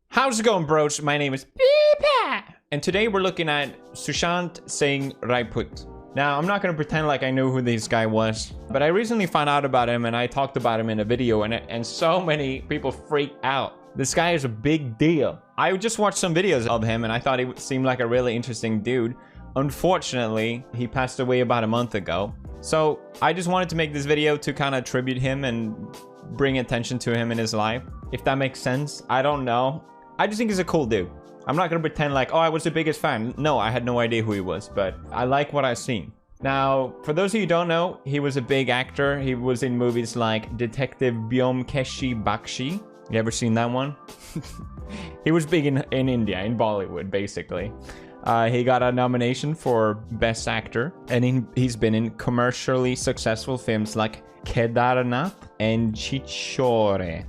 How's it going, bros? My name is PewDiePie, and today we're looking at Sushant Singh Rajput. Now, I'm not gonna pretend like I knew who this guy was, but I recently found out about him and I talked about him in a video, and so many people freaked out. This guy is a big deal. I just watched some videos of him and I thought he seemed like a really interesting dude. Unfortunately, he passed away about a month ago. So I just wanted to make this video to kind of tribute him and bring attention to him in his life. If that makes sense, I don't know. I just think he's a cool dude. I'm not gonna pretend like, oh, I was the biggest fan. No, I had no idea who he was, but I like what I've seen. Now, for those of you who don't know, he was a big actor. He was in movies like Detective Byomkeshi Bakshi. You ever seen that one? He was big in India, in Bollywood, basically. He got a nomination for Best Actor, and he's been in commercially successful films like Kedarnath and Chichore.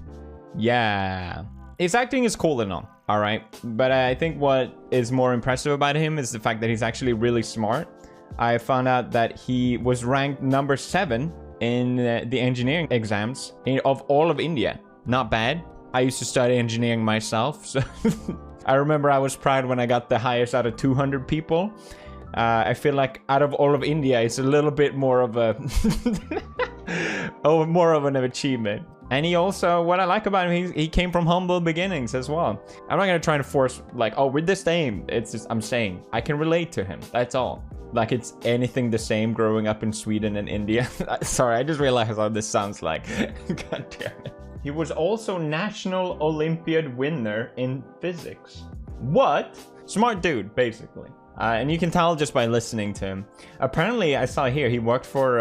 Yeah. His acting is cool and all right? But I think what is more impressive about him is the fact that he's actually really smart. I found out that he was ranked number 7 in the engineering exams of all of India. Not bad. I used to study engineering myself, so I remember I was proud when I got the highest out of 200 people. I feel like out of all of India, it's a little bit more of a more of an achievement. And he also, what I like about him, he came from humble beginnings as well. I'm not gonna try to force like, oh, we're the same. It's just, I'm saying I can relate to him. That's all. Like it's anything the same growing up in Sweden and India. Sorry, I just realized how this sounds like. God damn it. He was also National Olympiad winner in physics. What? Smart dude, basically. And you can tell just by listening to him. Apparently, I saw here, he worked for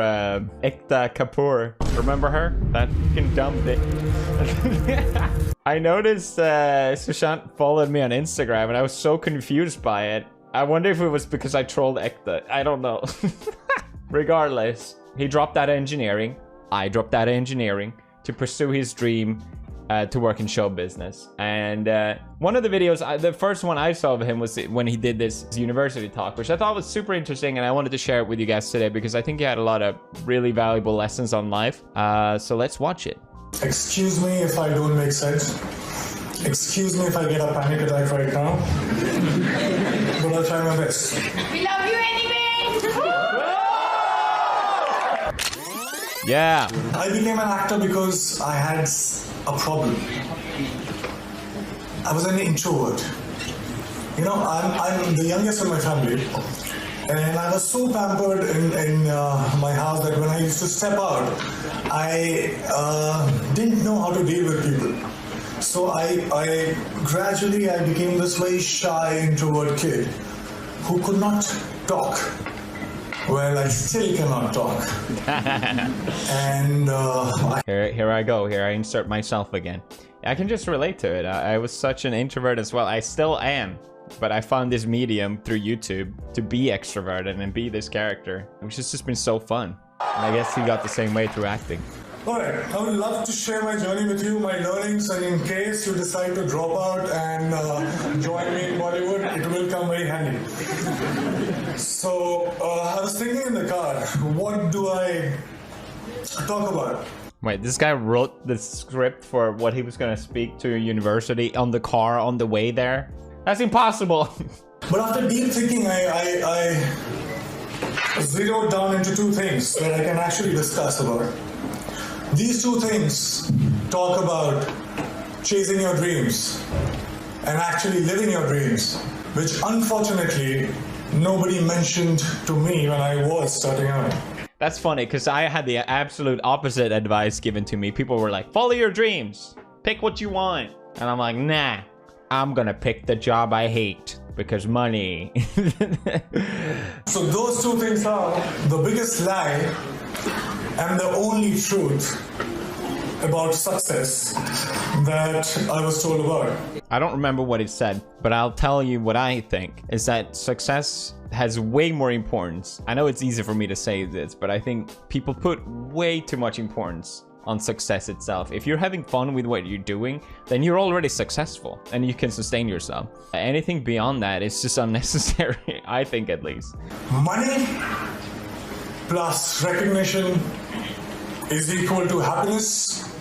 Ekta Kapoor. Remember her? That fucking dumb bitch. I noticed Sushant followed me on Instagram and I was so confused by it. I wonder if it was because I trolled Ekta. I don't know. Regardless, he dropped out of engineering. I dropped out of engineering to pursue his dream to work in show business. And one of the videos, the first one I saw of him was when he did this university talk, which I thought was super interesting, and I wanted to share it with you guys today because I think he had a lot of really valuable lessons on life. So let's watch it. Excuse me if I don't make sense. Excuse me if I get a panic attack right now. But I'll try my best. We love you anyway! Yeah. I became an actor because I had a problem. I was an introvert. You know, I'm the youngest in my family, and I was so pampered in my house that when I used to step out, I didn't know how to deal with people. So I gradually became this very shy introvert kid who could not talk. Well, I still cannot talk. And here I go. Here I insert myself again. I can just relate to it. I was such an introvert as well. I still am. But I found this medium through YouTube to be extroverted and be this character, which has just been so fun. And I guess he got the same way through acting. Alright, I would love to share my journey with you, my learnings, and in case you decide to drop out and join me in Bollywood, it will come very handy. So, I was thinking in the car, what do I talk about? Wait, this guy wrote the script for what he was going to speak to a university on the car on the way there? That's impossible! But after deep thinking, I zeroed down into 2 things that I can actually discuss about. These 2 things talk about chasing your dreams and actually living your dreams, which unfortunately nobody mentioned to me when I was starting out. That's funny because I had the absolute opposite advice given to me. People were like, follow your dreams, pick what you want. And I'm like, nah, I'm gonna pick the job I hate because money. So those 2 things are the biggest lie and the only truth about success that I was told about. I don't remember what it said, but I'll tell you what I think is that success has way more importance. I know it's easy for me to say this, but I think people put way too much importance on success itself. If you're having fun with what you're doing, then you're already successful and you can sustain yourself. Anything beyond that is just unnecessary, I think, at least. Money plus recognition is equal to happiness,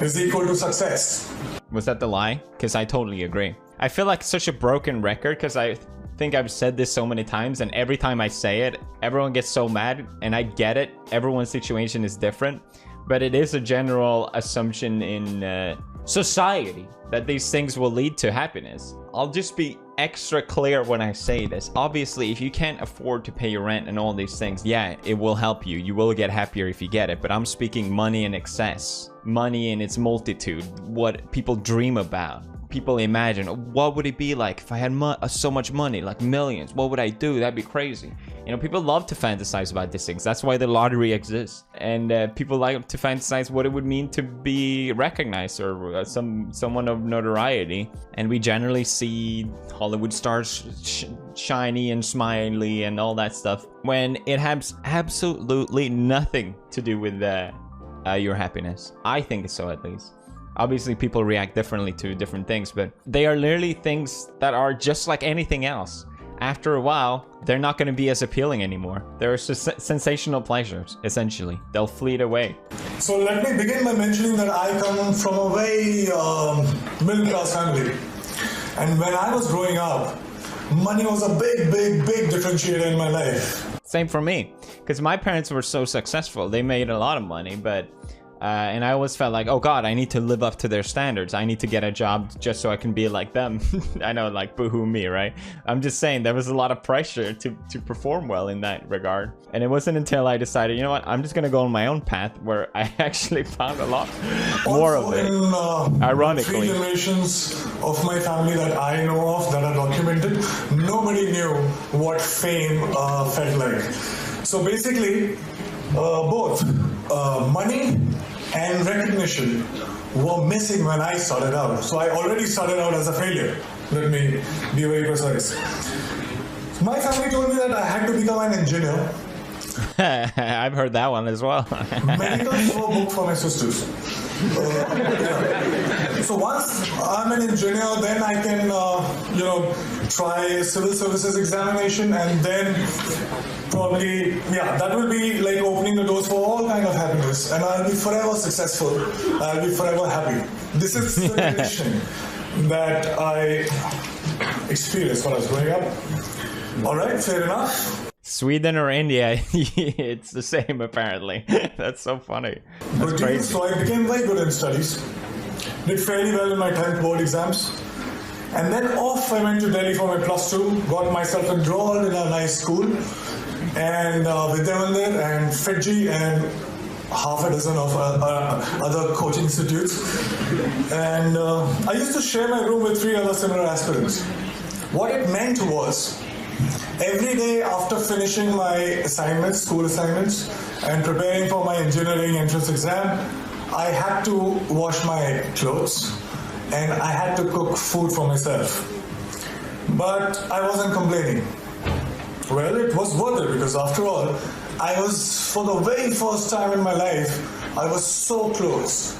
is equal to success. Was that the lie? Because I totally agree. I feel like such a broken record because I think I've said this so many times, and every time I say it, everyone gets so mad, and I get it. Everyone's situation is different, but it is a general assumption in society that these things will lead to happiness. I'll just be extra clear when I say this. Obviously, if you can't afford to pay your rent and all these things, yeah, it will help you. You will get happier if you get it, but I'm speaking money in excess. Money in its multitude. What people dream about. People imagine, what would it be like if I had so much money, like millions? What would I do? That'd be crazy. You know, people love to fantasize about these things. That's why the lottery exists. And people like to fantasize what it would mean to be recognized or someone of notoriety. And we generally see Hollywood stars shiny and smiley and all that stuff when it has absolutely nothing to do with your happiness. I think so, at least. Obviously, people react differently to different things, but they are literally things that are just like anything else. After a while, they're not going to be as appealing anymore. They're just sensational pleasures, essentially. They'll fleet away. So let me begin by mentioning that I come from a very middle-class family. And when I was growing up, money was a big differentiator in my life. Same for me, because my parents were so successful. They made a lot of money, but... and I always felt like, oh God, I need to live up to their standards. I need to get a job just so I can be like them. I know, like, boohoo me, right? I'm just saying there was a lot of pressure to perform well in that regard. And it wasn't until I decided, you know what, I'm just going to go on my own path where I actually found a lot more of it. Ironically. 3 generations of my family that I know of that are documented, nobody knew what fame felt like. So basically, both money and recognition were missing when I started out. So I already started out as a failure. Let me be very precise. My family told me that I had to become an engineer. I've heard that one as well. Medicals were booked for my sisters. So once I'm an engineer, then I can, try civil services examination, and then probably, that will be like opening the doors for all kind of happiness, and I'll be forever successful. I'll be forever happy. This is the condition that I experienced when I was growing up. All right, fair enough. Sweden or India, it's the same apparently. That's so funny. That's crazy. So I became very good in studies. Did fairly well in my 10th board exams. And then off I went to Delhi for my +2, got myself enrolled in a nice school. And Vidyamandir and Fiji and half a dozen of other coaching institutes. And I used to share my room with 3 other similar aspirants. What it meant was, every day after finishing my assignments, school assignments, and preparing for my engineering entrance exam, I had to wash my clothes and I had to cook food for myself. But I wasn't complaining. Well, it was worth it because after all, I was, for the very first time in my life, I was so close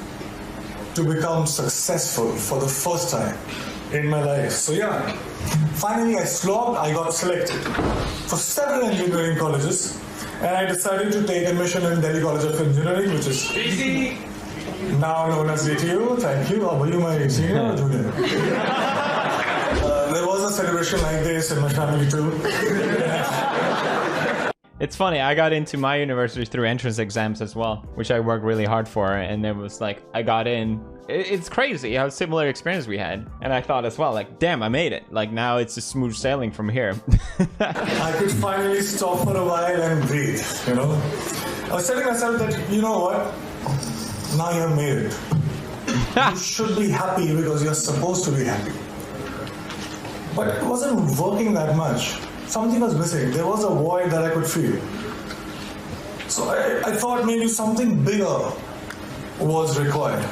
to become successful for the first time in my life. So yeah, finally I slogged, I got selected for several engineering colleges, and I decided to take admission in Delhi College of Engineering, which is now known as DTU. Thank you. Were you my senior or junior? There was a celebration like this in my family too. It's funny, I got into my university through entrance exams as well, which I worked really hard for, and it was like, I got in. It's crazy how similar experience we had. And I thought as well, like, damn, I made it. Like, now it's just smooth sailing from here. I could finally stop for a while and breathe, you know? I was telling myself that, you know what? Now you have made it. You should be happy because you're supposed to be happy. But it wasn't working that much. Something was missing. There was a void that I could feel. So I thought maybe something bigger was required.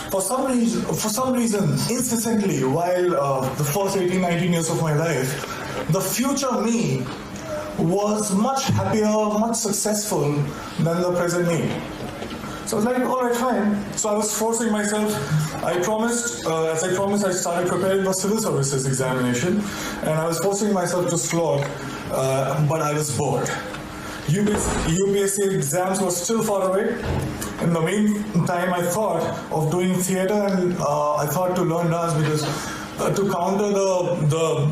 For some reason, incessantly, while the first 18, 19 years of my life, the future me was much happier, much successful than the present me. So I was like, all right, fine. So I was forcing myself. I promised, I started preparing for civil services examination, and I was forcing myself to slog, but I was bored. UPSC exams were still far away. In the meantime, I thought of doing theater, and I thought to learn dance because to counter the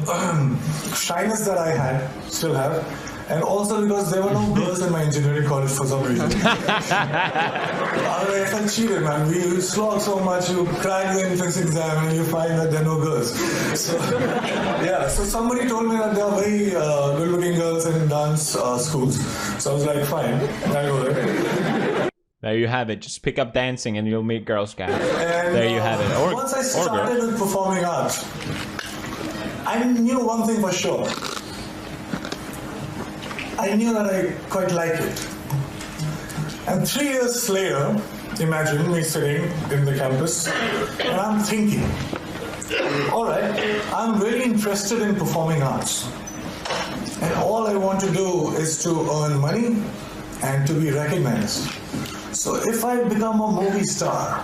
shyness that I still have, and also because there were no girls in my engineering college for some reason. I felt cheated, man. We slog so much, you crack the entrance exam and you find that there are no girls. So, yeah, so somebody told me that there are very good-looking girls in dance schools. So I was like, fine, I'll go there. There you have it. Just pick up dancing and you'll meet girls, guys. And, there you have it. Or, once I started with performing arts, I knew one thing for sure. I knew that I quite liked it. And 3 years later, imagine me sitting in the campus, and I'm thinking, all right, I'm really interested in performing arts. And all I want to do is to earn money and to be recognized. So if I become a movie star,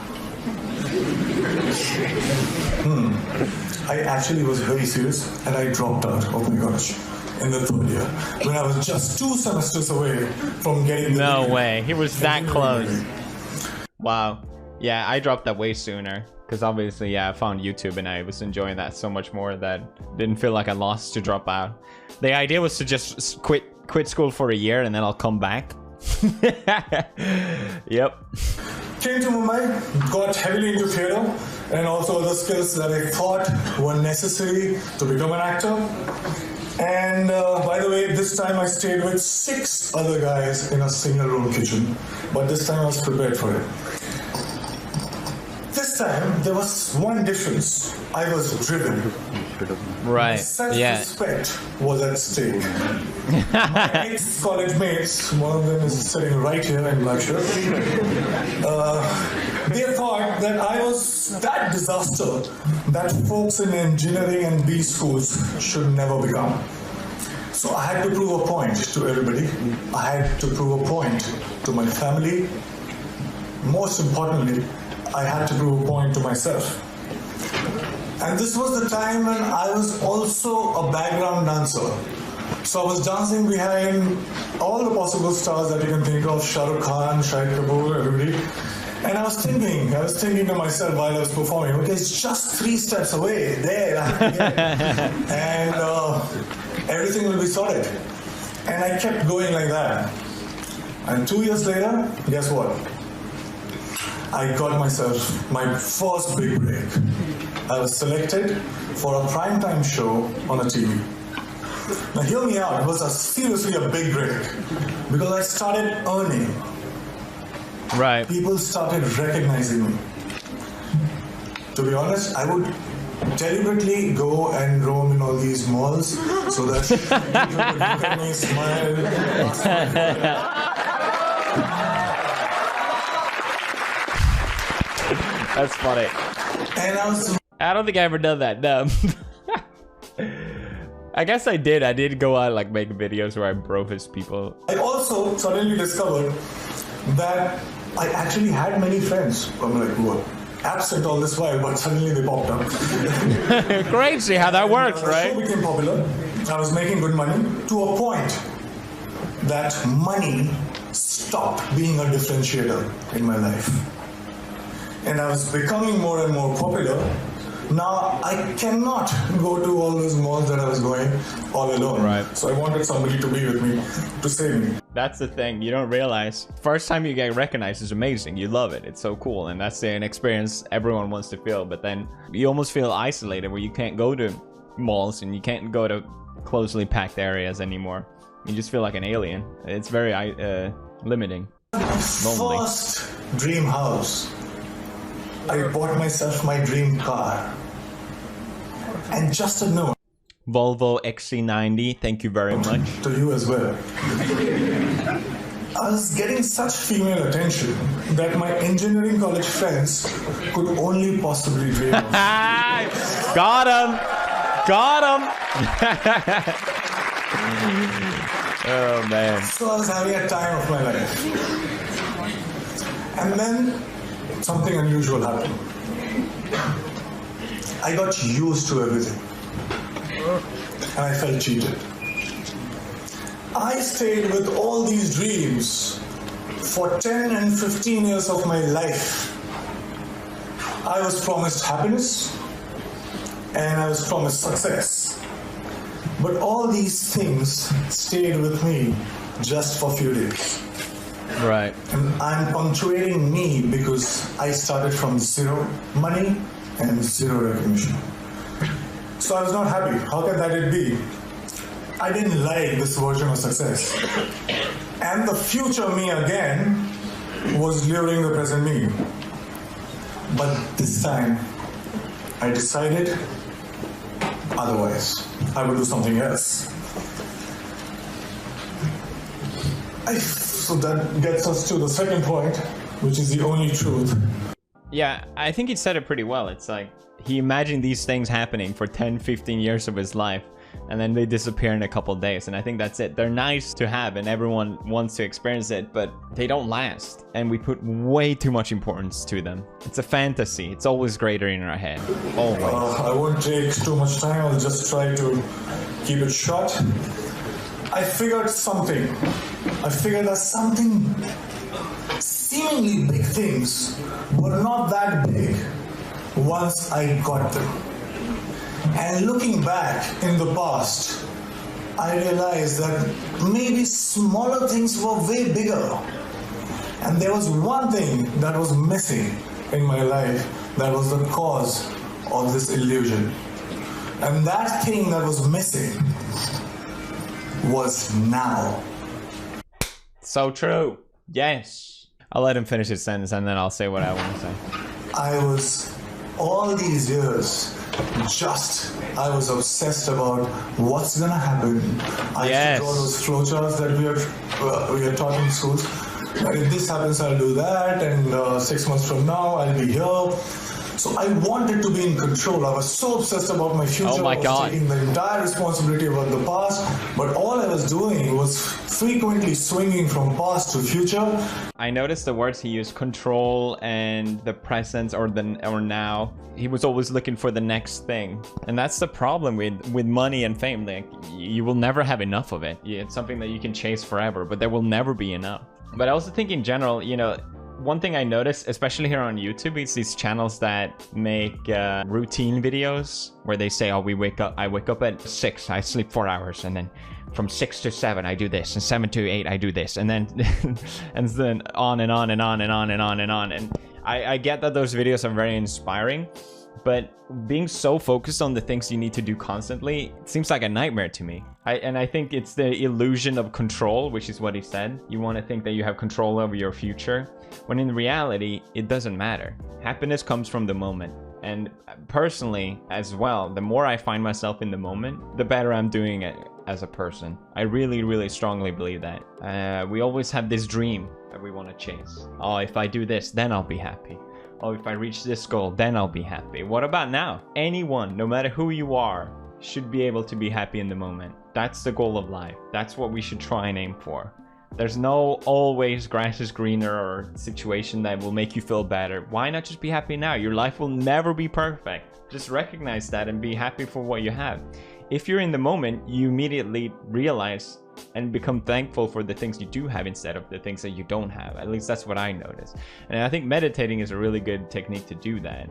I actually was very serious and I dropped out, oh my gosh, in the 3rd year, when I was just 2 semesters away from getting the No degree. way, he was that close. Wow. Yeah, I dropped that way sooner. Because obviously, yeah, I found YouTube and I was enjoying that so much more that didn't feel like I lost to drop out. The idea was to just quit school for a year and then I'll come back. Yep. Came to Mumbai, got heavily into theatre and also other skills that I thought were necessary to become an actor. And by the way, this time I stayed with 6 other guys in a single-room kitchen. But this time I was prepared for it. This time, there was one difference. I was driven. Right. Self-respect was at stake. My ex-college mates, one of them is sitting right here in black shirt, they thought that I was that disaster that folks in engineering and B schools should never become. So I had to prove a point to everybody. I had to prove a point to my family. Most importantly, I had to prove a point to myself. And this was the time when I was also a background dancer. So I was dancing behind all the possible stars that you can think of, Shah Rukh Khan, Shahid Kapoor, everybody. And I was thinking to myself while I was performing, okay, it's just 3 steps away, there, I have to get it. And everything will be sorted. And I kept going like that. And 2 years later, guess what? I got myself my first big break. I was selected for a primetime show on a TV. Now hear me out, it was seriously a big break because I started earning. Right. People started recognizing me. To be honest, I would deliberately go and roam in all these malls so that people would look at me, smile, ask me. That's funny. And I don't think I ever done that, no. I guess I did. I did go out like make videos where I brofist people. I also suddenly discovered that I actually had many friends. I'm like, who absent all this while, but suddenly they popped up. Great, see how that works, right? The show became popular. I was making good money to a point that money stopped being a differentiator in my life. And I was becoming more and more popular. Now I cannot go to all those malls that I was going all alone. Right. So I wanted somebody to be with me, to save me. That's the thing, you don't realize. First time you get recognized is amazing. You love it. It's so cool. And that's an experience everyone wants to feel. But then you almost feel isolated where you can't go to malls and you can't go to closely packed areas anymore. You just feel like an alien. It's very limiting. Lonely. First dream house. I bought myself my dream car. And just a note. Volvo XC90, thank you very much. To you as well. I was getting such female attention that my engineering college friends could only possibly dream of. Got him! Got him! Oh man. So I was having a time of my life. And then something unusual happened. I got used to everything. And I felt cheated. I stayed with all these dreams for 10 and 15 years of my life. I was promised happiness and I was promised success. But all these things stayed with me just for a few days. Right. And I'm punctuating me because I started from zero money and zero recognition. So I was not happy. How can that it be? I didn't like this version of success. And the future me again was luring the present me. But this time, I decided otherwise. I would do something else. So that gets us to the second point, which is the only truth. Yeah, I think he said it pretty well. It's like he imagined these things happening for 10, 15 years of his life, and then they disappear in a couple of days. And I think that's it. They're nice to have and everyone wants to experience it, but they don't last. And we put way too much importance to them. It's a fantasy. It's always greater in our head. Always. I won't take too much time. I'll just try to keep it short. I figured something. I figured that something seemingly big things were not that big once I got them. And looking back in the past, I realized that maybe smaller things were way bigger. And there was one thing that was missing in my life that was the cause of this illusion. And that thing that was missing was now. So true. Yes. I'll let him finish his sentence and then I'll say what I want to say. I was, all these years, I was obsessed about what's gonna happen. I used to draw those flowcharts that we are taught in schools. And if this happens, I'll do that, and 6 months from now, I'll be here. So I wanted to be in control. I was so obsessed about my future. Oh my God. I was taking the entire responsibility about the past. But all I was doing was frequently swinging from past to future. I noticed the words he used, control and the present or now. He was always looking for the next thing. And that's the problem with money and fame. Like, you will never have enough of it. It's something that you can chase forever, but there will never be enough. But I also think in general, you know, one thing I noticed, especially here on YouTube, is these channels that make routine videos where they say, oh, I wake up at 6, I sleep 4 hours, and then from 6 to 7 I do this, and 7 to 8 I do this, and then and then on and on and on and on and on and on. And I get that those videos are very inspiring, but being so focused on the things you need to do constantly, it seems like a nightmare to me. I think it's the illusion of control, which is what he said. You want to think that you have control over your future, when in reality, it doesn't matter. Happiness comes from the moment. And personally, as well, the more I find myself in the moment, the better I'm doing it as a person. I really, really strongly believe that. We always have this dream that we want to chase. Oh, if I do this, then I'll be happy. Oh, if I reach this goal, then I'll be happy. What about now? Anyone, no matter who you are, should be able to be happy in the moment. That's the goal of life. That's what we should try and aim for. There's no always grass is greener or situation that will make you feel better. Why not just be happy now? Your life will never be perfect. Just recognize that and be happy for what you have. If you're in the moment, you immediately realize and become thankful for the things you do have instead of the things that you don't have. At least that's what I noticed. And I think meditating is a really good technique to do that.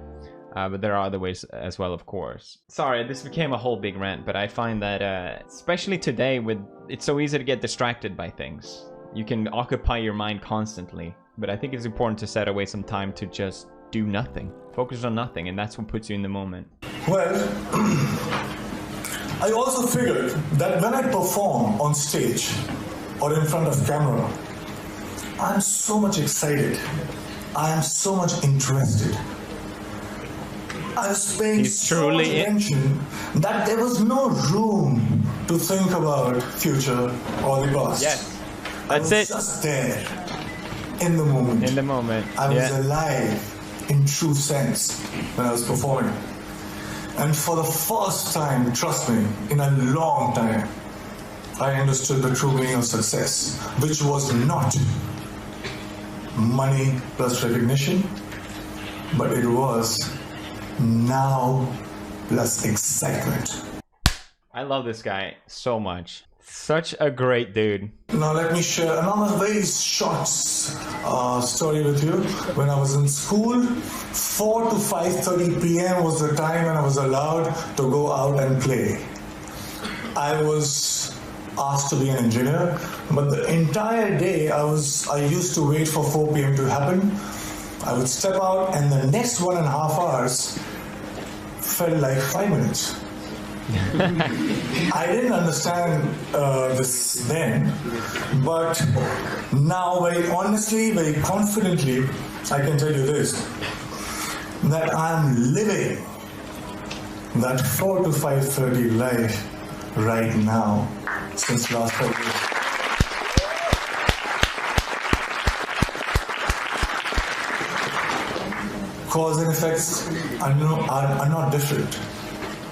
But there are other ways as well, of course. Sorry, this became a whole big rant, but I find that especially today, it's so easy to get distracted by things. You can occupy your mind constantly, but I think it's important to set away some time to just do nothing. Focus on nothing, and that's what puts you in the moment. Well, I also figured that when I perform on stage or in front of camera, I'm so much excited. I am so much interested. I was paying so much attention that there was no room to think about future or the past. Yes, that's it. I was just there, in the moment. In the moment. I was alive, in true sense, when I was performing. And for the first time, trust me, in a long time, I understood the true meaning of success, which was not money plus recognition, but it was now plus excitement. I love this guy so much. Such a great dude. Now let me share another very short story with you. When I was in school, 4 to 5:30 p.m. was the time when I was allowed to go out and play. I was asked to be an engineer, but the entire day I used to wait for 4 p.m. to happen. I would step out, and the next 1.5 hours felt like 5 minutes. I didn't understand this then, but now very honestly, very confidently, I can tell you this, that I'm living that 4 to 5:30 life right now since last February. Cause and effects are not different.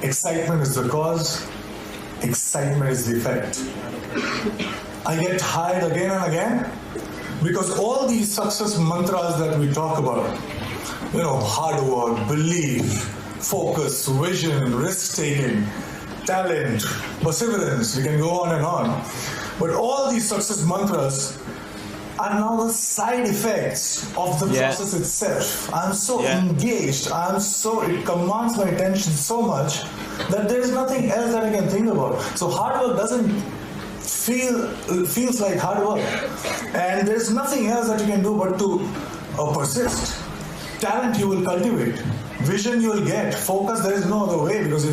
Excitement is the cause, excitement is the effect. I get tired again and again because all these success mantras that we talk about, hard work, belief, focus, vision, risk-taking, talent, perseverance, we can go on and on. But all these success mantras are now the side effects of the process itself. I'm so engaged, it commands my attention so much that there is nothing else that I can think about. So hard work doesn't feels like hard work. And there's nothing else that you can do but to persist. Talent you will cultivate. Vision you will get. Focus, there is no other way because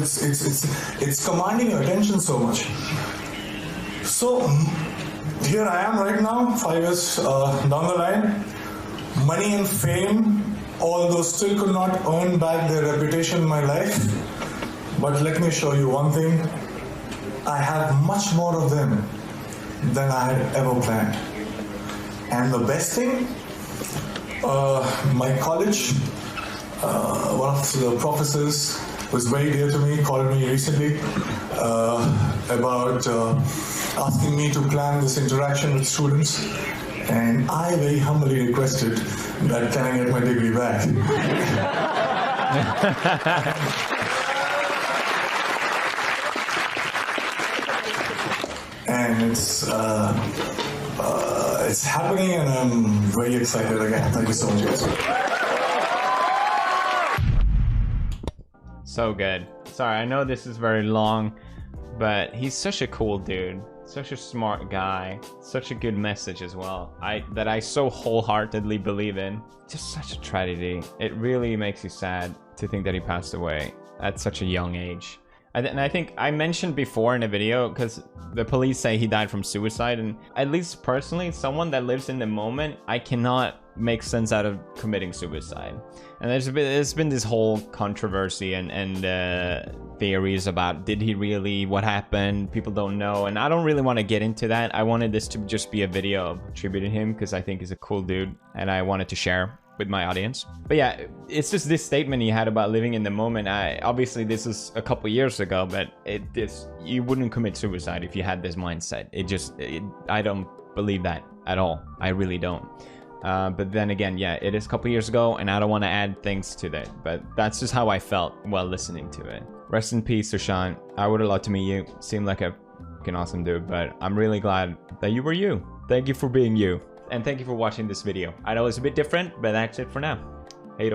it's commanding your attention so much. So here I am right now, 5 years down the line. Money and fame, although still could not earn back their reputation in my life. But let me show you one thing. I have much more of them than I had ever planned. And the best thing, my college, one of the professors who is very dear to me called me recently about asking me to plan this interaction with students, and I very humbly requested that can I get my degree back. And it's happening, and I'm very excited again. Thank you so much, guys. So good. Sorry, I know this is very long, but he's such a cool dude. Such a smart guy, such a good message as well. That I so wholeheartedly believe in. Just such a tragedy. It really makes you sad to think that he passed away at such a young age. And I think I mentioned before in a video, because the police say he died from suicide, and at least personally, someone that lives in the moment, I cannot make sense out of committing suicide. And there's been this whole controversy and theories about did he really, what happened, people don't know, and I don't really want to get into that. I wanted this to just be a video of tributing him because I think he's a cool dude and I wanted to share with my audience. But yeah, it's just this statement he had about living in the moment. Obviously this is a couple years ago, but you wouldn't commit suicide if you had this mindset. I don't believe that at all. I really don't. But then again, yeah, it is a couple years ago, and I don't want to add things to that, but that's just how I felt while listening to it. Rest in peace, Sushant. I would have loved to meet you. Seemed like a fucking awesome dude, but I'm really glad that you were you. Thank you for being you. And thank you for watching this video. I know it's a bit different, but that's it for now. Hey,